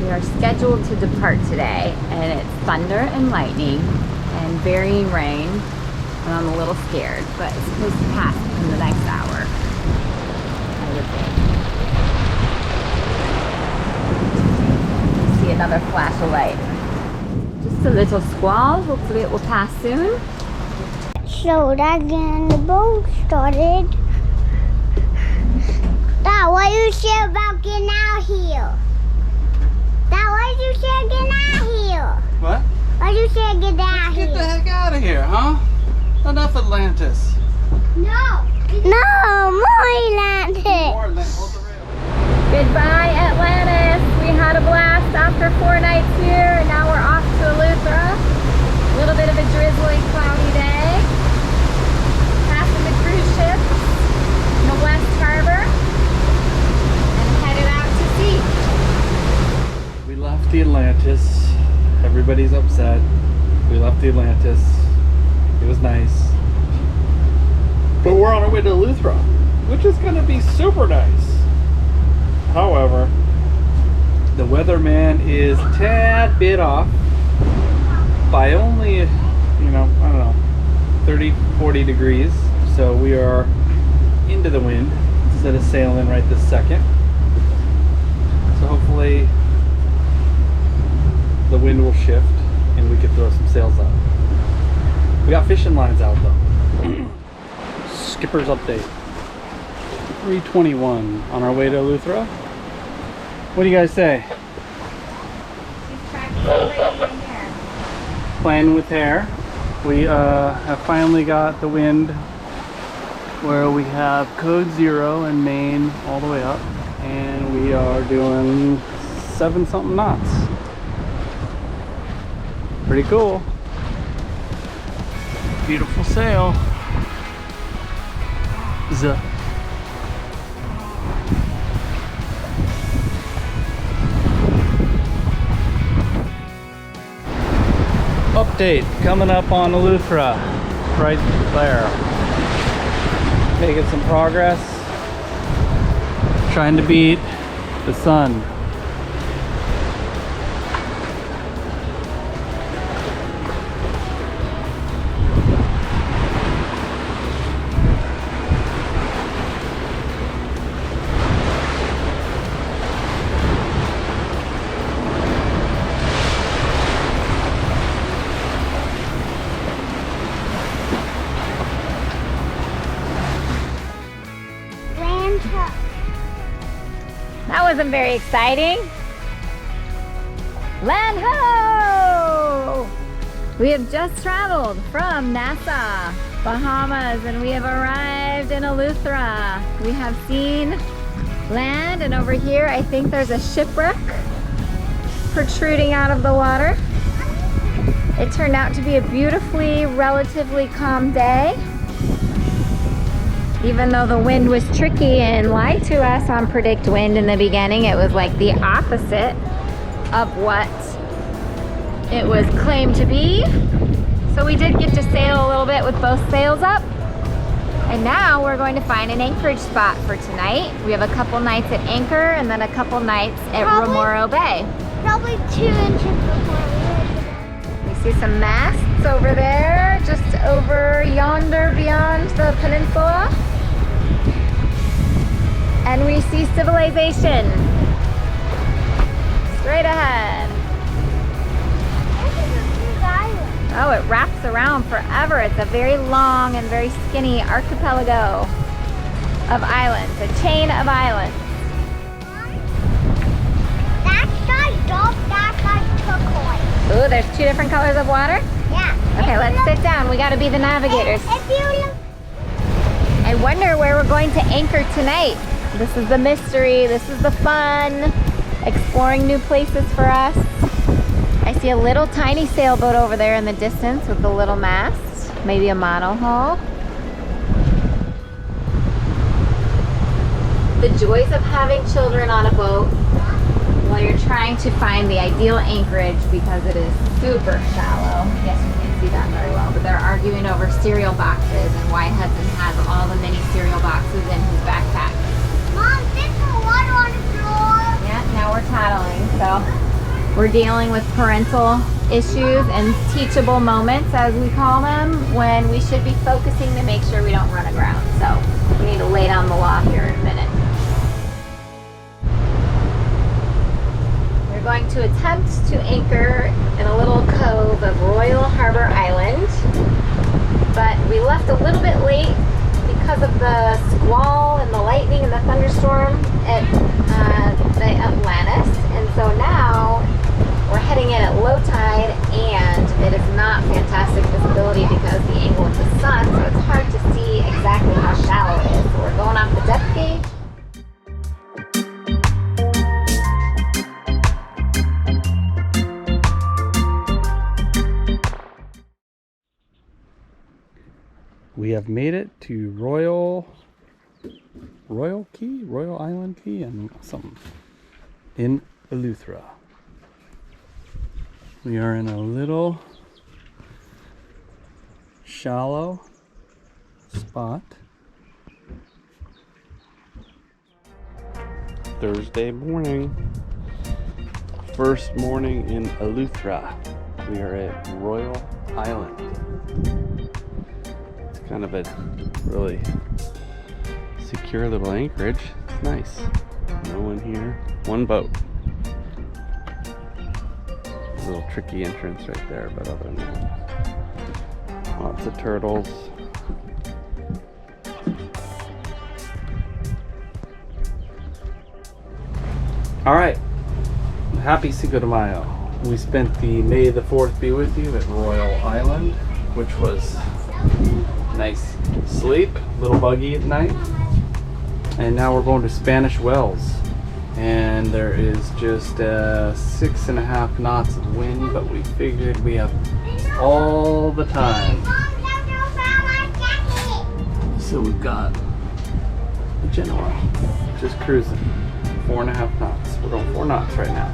We are scheduled to depart today, and it's thunder and lightning and varying rain, and I'm a little scared, but it's supposed to pass in the next hour, I would think. See another flash of light. Just a little squall. Hopefully it will pass soon. So that's getting the boat started. Dad, what you say about getting out here? Dad, what you say getting out here? What? What you say get out here? Get the heck out of here, huh? Enough Atlantis. No, more Atlantis. More Atlantis. Hold the rail. Goodbye, Atlantis. We had a blast after 4 nights here, and now we're off to Eleuthera. A little bit of a drizzly, cloudy day. Passing the cruise ship in the West Harbor, and headed out to sea. We left the Atlantis. Everybody's upset. We left the Atlantis. It was nice. But we're on our way to Eleuthera, which is going to be super nice. However, the weatherman is a tad bit off by only, I don't know, 30, 40 degrees. So we are into the wind instead of sailing right this second. So hopefully the wind will shift and we can throw some sails out. We got fishing lines out though. Skipper's update. 3:21 on our way to Eleuthera. What do you guys say? Playing with hair. We have finally got the wind where we have code 0 and main all the way up, and we are doing 7-something knots. Pretty cool. Beautiful sail. Zuh. Update coming up on Eleuthera, right there. Making some progress. Trying to beat the sun. That wasn't very exciting. Land ho! We have just traveled from Nassau, Bahamas, and we have arrived in Eleuthera. We have seen land, and over here I think there's a shipwreck protruding out of the water. It turned out to be a beautifully, relatively calm day. Even though the wind was tricky and lied to us on predict wind in the beginning, it was like the opposite of what it was claimed to be. So we did get to sail a little bit with both sails up. And now we're going to find an anchorage spot for tonight. We have a couple nights at Anchor and then a couple nights at Remoro Bay. Probably 2 inches before We see some masts over there, just over yonder beyond the peninsula. And we see civilization straight ahead. Oh, it wraps around forever. It's a very long and very skinny archipelago of islands, a chain of islands. That's like dark, that's like turquoise. Ooh, there's 2 different colors of water? Yeah. Okay, let's sit down. We gotta be the navigators. If you look, I wonder where we're going to anchor tonight. This is the mystery, this is the fun, exploring new places for us. I see a little tiny sailboat over there in the distance with the little mast, maybe a monohull. The joys of having children on a boat while you're trying to find the ideal anchorage because it is super shallow. Yes, you can't see that very well, but they're arguing over cereal boxes and why Hudson has all the mini cereal boxes in his backpack. Mom, there's some water on the floor. Yeah, now we're tattling, so We're dealing with parental issues and teachable moments, as we call them, when we should be focusing to make sure we don't run aground. So we need to lay down the law here in a minute. We're going to attempt to anchor in a little cove of Royal Harbor Island, but we left a little bit late because of the squall and the lightning and the thunderstorm at the Atlantis, and so now we're heading in at low tide, and it is not fantastic visibility because the angle of the sun, so it's hard to see exactly how shallow it is. So we're going off the depth gauge. We have made it to Royal Island Key, and something in Eleuthera. We are in a little shallow spot. Thursday morning. First morning in Eleuthera. We are at Royal Island. It's kind of a really secure little anchorage. It's nice. No one here. One boat. A little tricky entrance right there, but other than that, lots of turtles. All right, happy Cinco de Mayo. We spent the May the 4th be with you at Royal Island, which was nice sleep, little buggy at night. And now we're going to Spanish Wells. And there is just 6.5 knots of wind, but we figured we have all the time. So we've got the Genoa just cruising 4.5 knots. We're going 4 knots right now.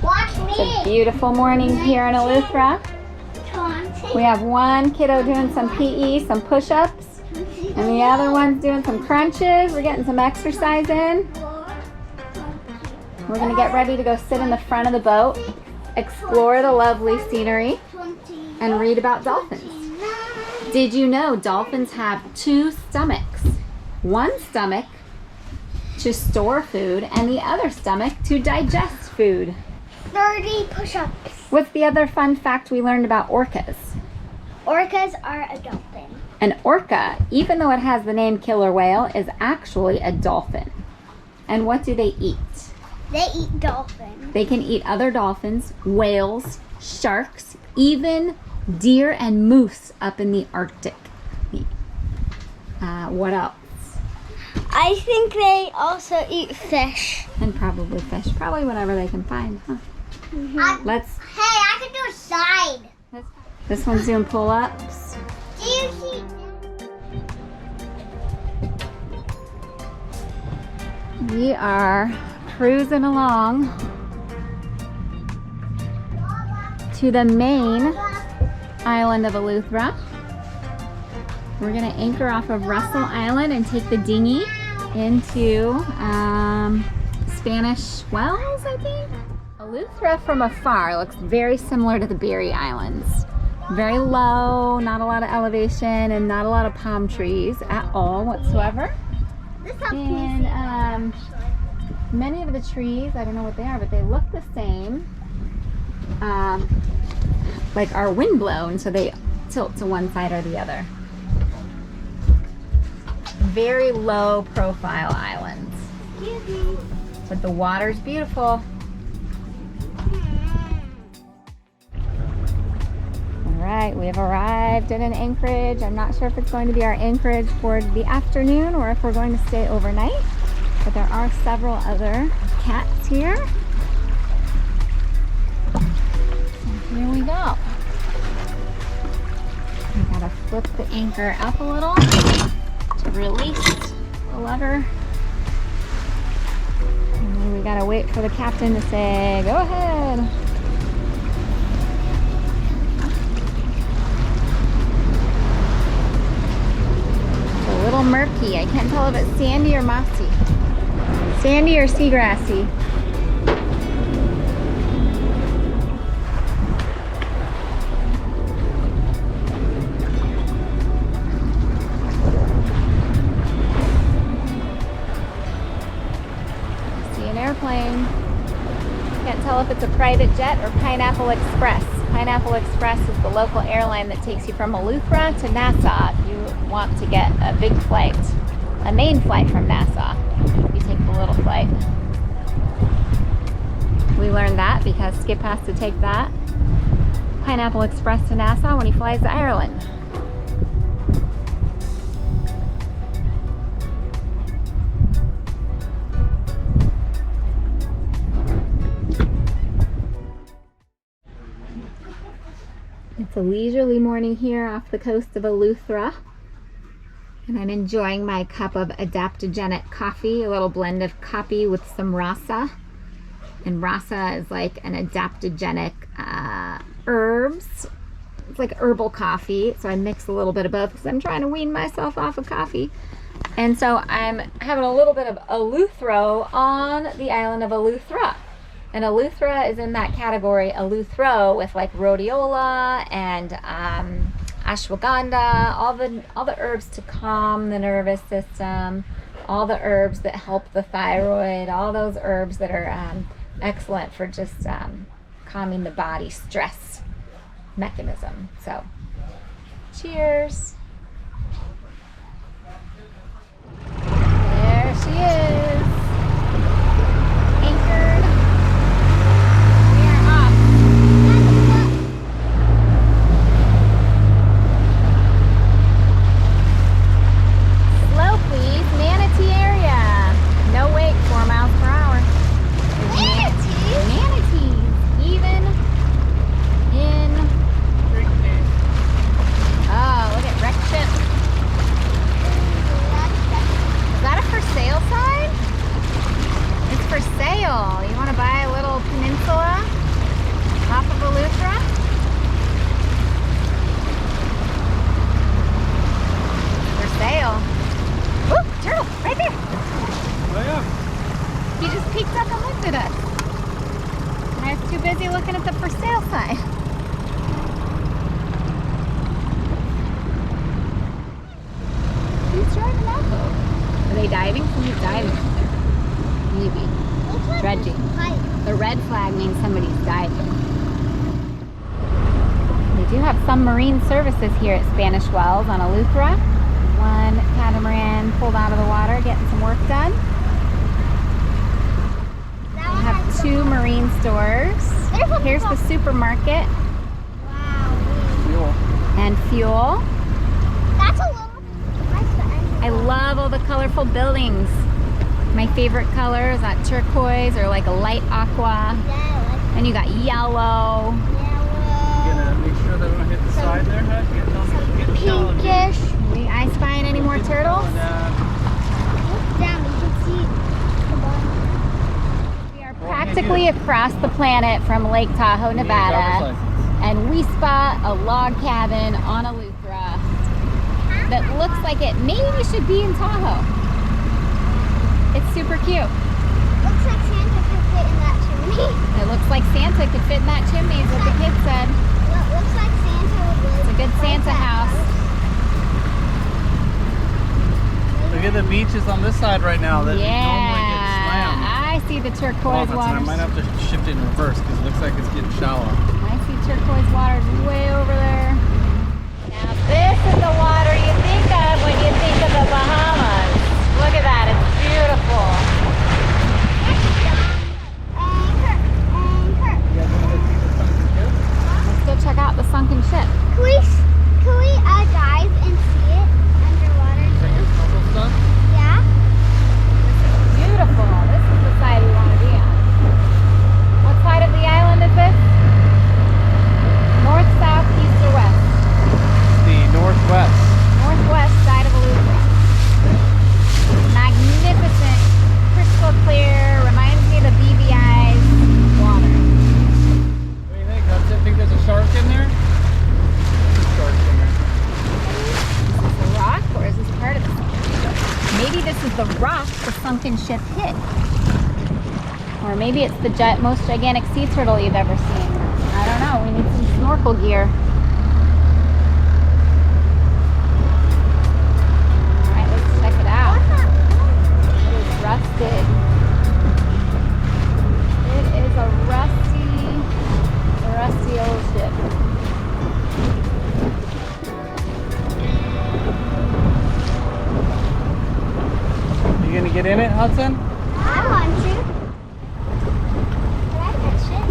Watch me. It's a beautiful morning here in Eleuthera. We have one kiddo doing some PE, some push-ups. And the other one's doing some crunches. We're getting some exercise in. We're gonna get ready to go sit in the front of the boat, explore the lovely scenery, and read about dolphins. Did you know dolphins have 2 stomachs? One stomach to store food and the other stomach to digest food. 30 push-ups. What's the other fun fact we learned about orcas? Orcas are a dolphin. An orca, even though it has the name killer whale, is actually a dolphin. And what do they eat? They eat dolphins. They can eat other dolphins, whales, sharks, even deer and moose up in the Arctic. What else? I think they also eat fish. And probably fish. Probably whatever they can find, huh? Mm-hmm. Hey, I can do a side. This one's doing pull-ups. Do you see? We are cruising along to the main island of Eleuthera. We're gonna anchor off of Russell Island and take the dinghy into Spanish Wells, I think. Eleuthera from afar looks very similar to the Berry Islands. Very low, not a lot of elevation, and not a lot of palm trees at all whatsoever. And many of the trees, I don't know what they are, but they look the same, like are windblown, so they tilt to one side or the other. Very low profile islands, but the water's beautiful. Alright, we have arrived at an anchorage. I'm not sure if it's going to be our anchorage for the afternoon or if we're going to stay overnight, but there are several other cats here. So here we go. We gotta flip the anchor up a little to release the lever. And then we gotta wait for the captain to say, go ahead. It's a little murky. I can't tell if it's sandy or mossy. Sandy or seagrassy? See an airplane. Can't tell if it's a private jet or Pineapple Express. Pineapple Express is the local airline that takes you from Eleuthera to Nassau if you want to get a big flight, a main flight from Nassau. You take the little flight. We learned that because Skip has to take that Pineapple Express to Nassau when he flies to Ireland. It's a leisurely morning here off the coast of Eleuthera, and I'm enjoying my cup of adaptogenic coffee, a little blend of coffee with some rasa. And rasa is like an adaptogenic herbs. It's like herbal coffee, so I mix a little bit of both because I'm trying to wean myself off of coffee. And so I'm having a little bit of Eleuthero on the island of Eleuthera. And Eleuthera is in that category, Eleuthero, with like rhodiola and ashwagandha, all the herbs to calm the nervous system, all the herbs that help the thyroid, all those herbs that are excellent for just calming the body stress mechanism. So, cheers. There she is. Anchored. We are off. Slow please, manatee area. No wake, 4 miles per hour. Manatees, even in. Oh, look at wrecked ship. Is that a for sale sign? It's for sale. You want to buy a little peninsula off of Eleuthera? For sale. Ooh, turtle, right there. Oh yeah. He just peeked up and looked at us. And I was too busy looking at the for sale sign. Who's driving that boat? Are they diving? Somebody's diving. Maybe. Dredging. The red flag means somebody's diving. They do have some marine services here at Spanish Wells on Eleuthera. One catamaran pulled out of the water getting some work done. We have 2 marine stores. Here's the supermarket. Wow. Fuel. And fuel. That's a little. I love all the colorful buildings. My favorite color is that turquoise or like a light aqua. Yeah, And you got yellow. Gonna make sure they don't hit the side there, huh? Get shallow. pinkish. I spying any more turtles? Look down, you can see the bottom. We are practically across the planet from Lake Tahoe, Nevada. And we spot a log cabin on Eleuthera that looks like it maybe should be in Tahoe. It's super cute. Looks like Santa could fit in that chimney. It looks like Santa could fit in that chimney, is what the kids said. Looks like Santa would live. It's a good Santa house. Look at the beaches on this side right now that normally get slammed. I see the turquoise I waters. might have to shift it in reverse because it looks like it's getting shallow. I see turquoise waters way over there. Now this is the water you think of when you think of the Bahamas. Look at that, it's beautiful. Anchor. You guys want to see the sunken ship? Let's go check out the sunken ship. Can we dive and see it underwater? Take your snorkel stuff? Yeah. Beautiful. This is the side we want to be on. What side of the island is this? North, south, east, or west? The northwest. Northwest side of Eleuthera. the sunken ship hit. Or maybe it's the most gigantic sea turtle you've ever seen. I don't know. We need some snorkel gear. Alright, let's check it out. It is rusted. It is a rusty old ship. You gonna get in it, Hudson? I want to. Can I touch it?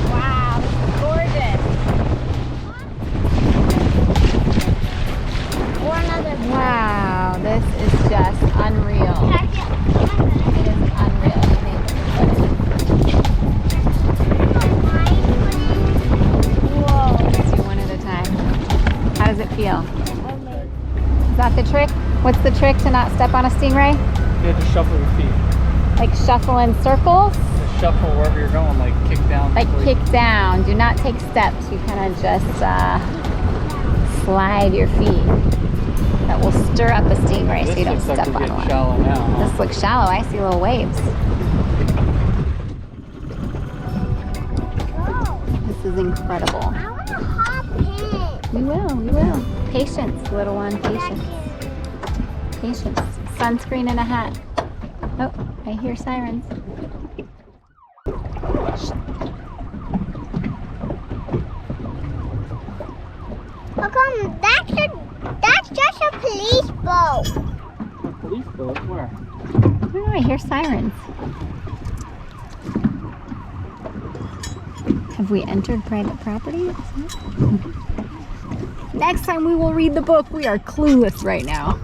Wow, this is gorgeous. Or another. Wow, this is just unreal. Touch it. It is unreal. Whoa, let's do one at a time. How does it feel? Is that the trick? What's the trick to not step on a stingray? You have to shuffle your feet. Like shuffle in circles? Just shuffle wherever you're going, like kick down. Like before kick down. Do not take steps. You kind of just slide your feet. That will stir up a stingray so you don't This looks step like we're on getting one. shallow now. Huh? This looks shallow. I see little waves. This is incredible. I want to hop in. We will. Patience, little one, patience. Patience. Sunscreen and a hat. Oh, I hear sirens. How come that's just a police boat? A police boat? Where? I don't know, I hear sirens. Have we entered private property? Next time we will read the book. We are clueless right now.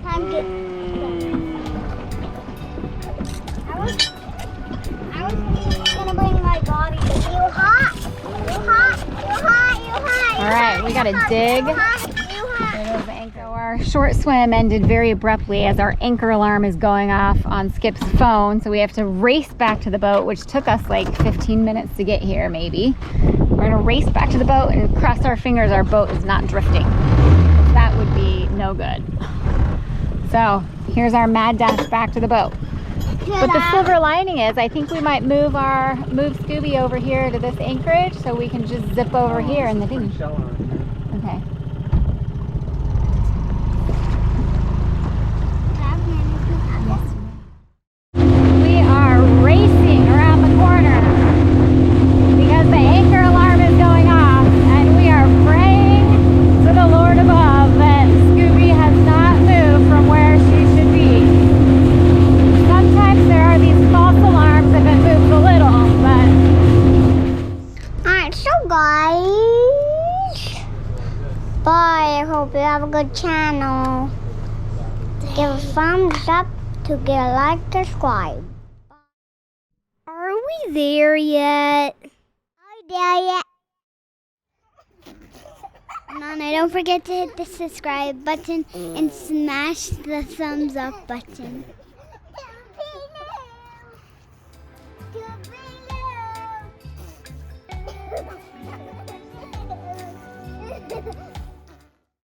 Time to. I was gonna bring my body. You hot? All right, we gotta dig. You hot? So our short swim ended very abruptly as our anchor alarm is going off on Skip's phone. So we have to race back to the boat, which took us like 15 minutes to get here, maybe. We're gonna race back to the boat and cross our fingers our boat is not drifting. That would be no good. So here's our mad dash back to the boat. But the silver lining is I think we might move Scooby over here to this Anchorage so we can just zip over here in the dinghy. Shallow right here. Okay. We are racing around the corner because the anchor alarm is going off and we are praying to the Lord above that Scooby has not moved from where she should be. Sometimes there are these false alarms if it moves a little, but... Alright, so guys, bye. I hope you have a good channel. Give a thumbs up to get a like, subscribe. Are we there yet? Are we there yet? Nana, don't forget to hit the subscribe button and smash the thumbs up button.